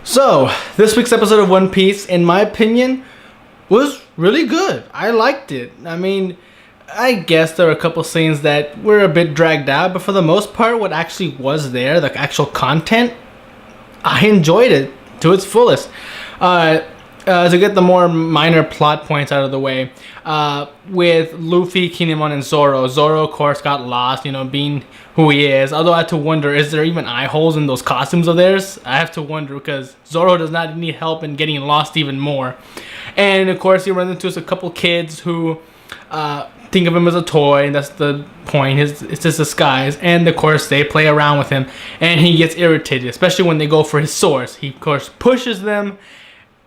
So, this week's episode of One Piece, in my opinion, was really good. I liked it. I mean, I guess there were a couple scenes that were a bit dragged out, but for the most part, what actually was there, the actual content, I enjoyed it to its fullest. To get the more minor plot points out of the way, with Luffy, Kinemon, and Zoro. Zoro, of course, got lost, being who he is. Although I had to wonder, is there even eye holes in those costumes of theirs? I have to wonder because Zoro does not need help in getting lost even more. And of course, he runs into a couple kids who think of him as a toy, and that's the point. It's his disguise. And of course, they play around with him, and he gets irritated, especially when they go for his swords. He, of course, pushes them.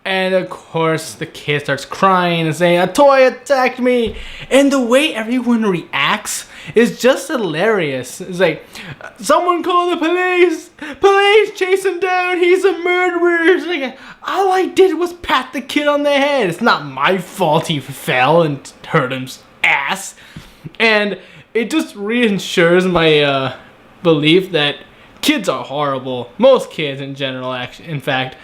And of course, the kid starts crying and saying, "A toy attacked me!" And the way everyone reacts is just hilarious. It's like, "Someone call the police! Police, chase him down! He's a murderer!" It's like, all I did was pat the kid on the head. It's not my fault he fell and hurt his ass. And it just reassures my belief that kids are horrible. Most kids in general, actually, in fact.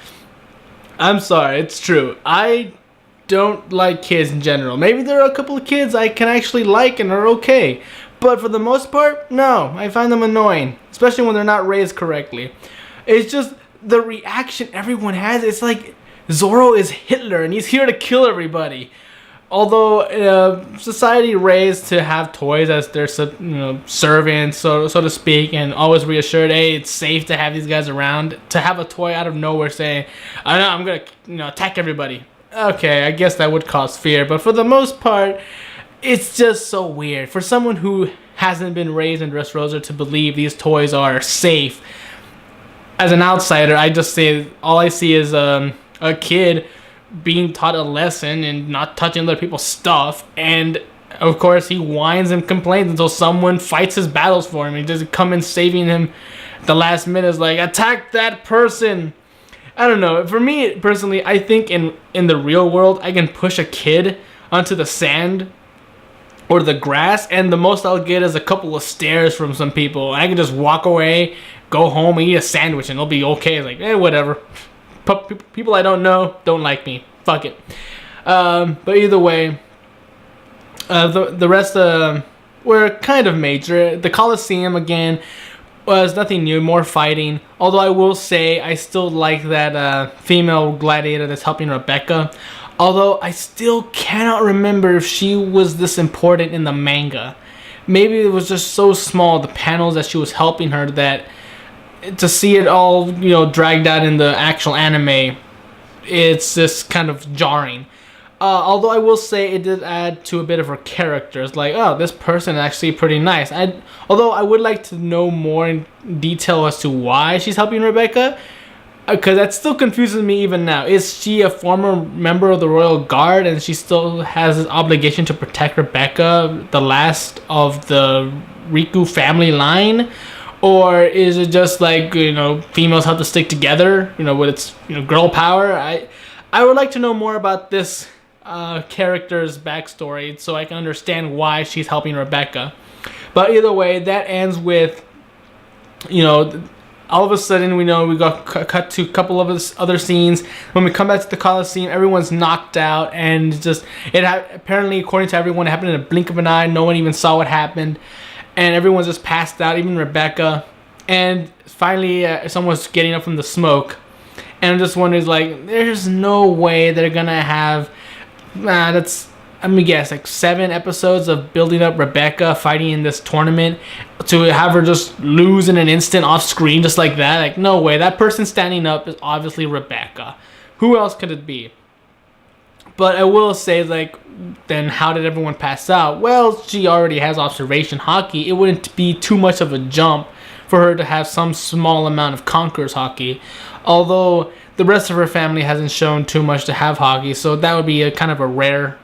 I'm sorry, it's true. I don't like kids in general. Maybe there are a couple of kids I can actually like and are okay. But for the most part, no. I find them annoying. Especially when they're not raised correctly. It's just the reaction everyone has. It's like Zoro is Hitler and he's here to kill everybody. Although society raised to have toys as their servants, so to speak, and always reassured, hey, it's safe to have these guys around. To have a toy out of nowhere saying, "I know I'm gonna attack everybody." Okay, I guess that would cause fear, but for the most part, it's just so weird for someone who hasn't been raised in Dressrosa to believe these toys are safe. As an outsider, I just say all I see is a kid being taught a lesson and not touching other people's stuff, and of course he whines and complains until someone fights his battles for him. He doesn't come in saving him at the last minute. Is like, attack that person. I don't know, for me personally, I think in the real world I can push a kid onto the sand or the grass, and the most I'll get is a couple of stares from some people. I can just walk away, go home, and eat a sandwich, and it'll be okay. It's like, whatever. People I don't know don't like me. Fuck it. But either way, the rest were kind of major. The Colosseum, again, was nothing new, more fighting. Although I will say I still like that female gladiator that's helping Rebecca. Although I still cannot remember if she was this important in the manga. Maybe it was just so small, the panels that she was helping her, that to see it all, dragged out in the actual anime, it's just kind of jarring. Although I will say it did add to a bit of her character. It's like, oh, this person is actually pretty nice. Although I would like to know more in detail as to why she's helping Rebecca, because that still confuses me even now. Is she a former member of the Royal Guard and she still has this obligation to protect Rebecca, the last of the Riku family line? Or is it just like, females have to stick together, with its, girl power? I would like to know more about this character's backstory so I can understand why she's helping Rebecca. But either way, that ends with, all of a sudden we got cut to a couple of other scenes. When we come back to the Colosseum, everyone's knocked out, and apparently, according to everyone, it happened in a blink of an eye. No one even saw what happened. And everyone's just passed out, even Rebecca. And finally, someone's getting up from the smoke. And I'm just wondering, there's no way they're going to have, I'm going to guess, 7 episodes of building up Rebecca fighting in this tournament to have her just lose in an instant off screen just like that. No way. That person standing up is obviously Rebecca. Who else could it be? But I will say, then how did everyone pass out? Well, she already has observation haki. It wouldn't be too much of a jump for her to have some small amount of Conqueror's haki. Although the rest of her family hasn't shown too much to have haki, so that would be a kind of a rare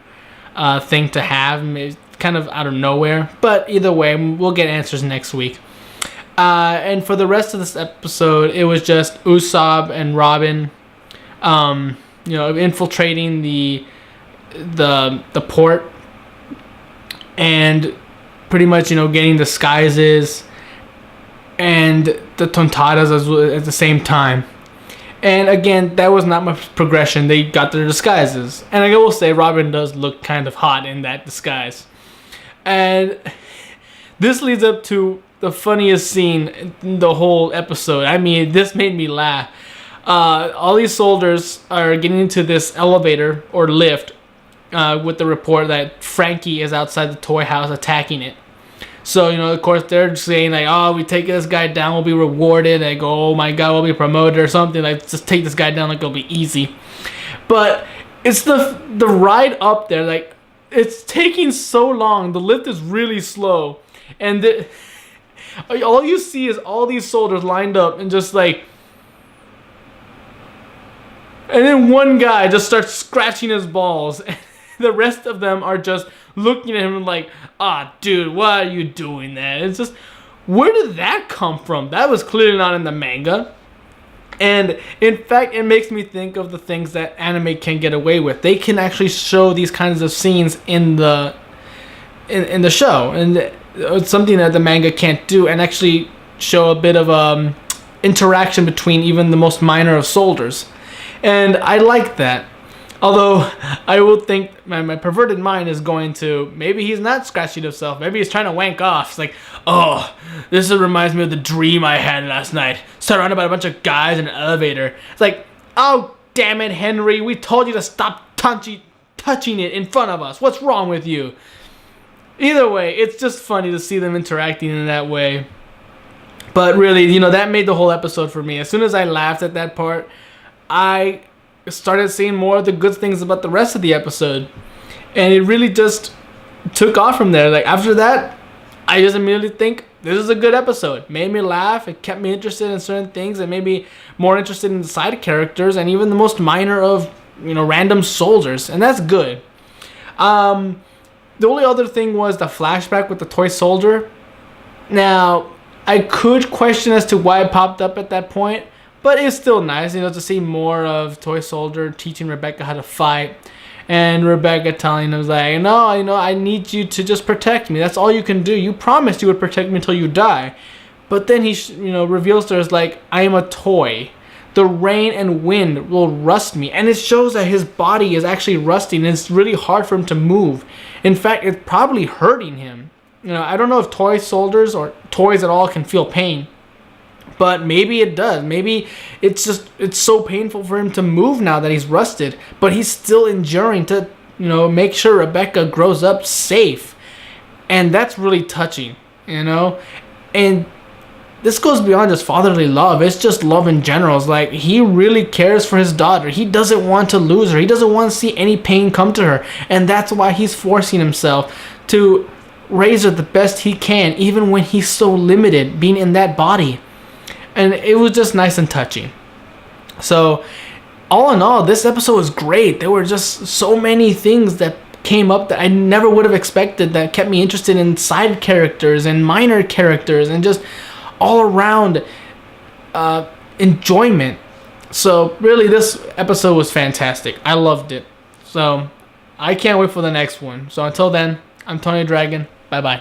thing to have. It's kind of out of nowhere. But either way, we'll get answers next week. And for the rest of this episode, it was just Usopp and Robin infiltrating the port and pretty much getting disguises and the Tontadas at the same time. And again, that was not much progression. They got their disguises. And I will say, Robin does look kind of hot in that disguise. And this leads up to the funniest scene in the whole episode. I mean, this made me laugh. All these soldiers are getting into this elevator or lift with the report that Frankie is outside the toy house attacking it. So, of course, they're saying, like, oh, we take this guy down, we'll be rewarded. I go, oh, my God, we'll be promoted or something. Like, just take this guy down, like, it'll be easy. But it's the ride up there. Like, it's taking so long. The lift is really slow. And all you see is all these soldiers lined up and just, like... And then one guy just starts scratching his balls. And the rest of them are just looking at him like, dude, why are you doing that? It's just, where did that come from? That was clearly not in the manga. And in fact, it makes me think of the things that anime can get away with. They can actually show these kinds of scenes in the show. And it's something that the manga can't do, and actually show a bit of interaction between even the most minor of soldiers. And I like that. Although, I will think my perverted mind is going to, maybe he's not scratching himself. Maybe he's trying to wank off. It's like, oh, this reminds me of the dream I had last night. Surrounded by a bunch of guys in an elevator. It's like, oh, damn it, Henry. We told you to stop touching it in front of us. What's wrong with you? Either way, it's just funny to see them interacting in that way. But really, that made the whole episode for me. As soon as I laughed at that part, I started seeing more of the good things about the rest of the episode, and it really just took off from there. Like, after that, I just immediately think this is a good episode. Made me laugh. It kept me interested in certain things, and made me more interested in the side characters and even the most minor of random soldiers, and that's good. The only other thing was the flashback with the toy soldier. Now, I could question as to why it popped up at that point, but it's still nice, to see more of Toy Soldier teaching Rebecca how to fight. And Rebecca telling him, like, no, I need you to just protect me. That's all you can do. You promised you would protect me until you die. But then he, reveals to her, like, I am a toy. The rain and wind will rust me. And it shows that his body is actually rusting, and it's really hard for him to move. In fact, it's probably hurting him. I don't know if toy soldiers or toys at all can feel pain. But maybe it does. Maybe it's so painful for him to move now that he's rusted. But he's still enduring to, make sure Rebecca grows up safe. And that's really touching, And this goes beyond just fatherly love. It's just love in general. It's like, he really cares for his daughter. He doesn't want to lose her. He doesn't want to see any pain come to her. And that's why he's forcing himself to raise her the best he can, even when he's so limited being in that body. And it was just nice and touching. So, all in all, this episode was great. There were just so many things that came up that I never would have expected, that kept me interested in side characters and minor characters and just all around enjoyment. So, really, this episode was fantastic. I loved it. So, I can't wait for the next one. So, until then, I'm Tony Dragon. Bye-bye.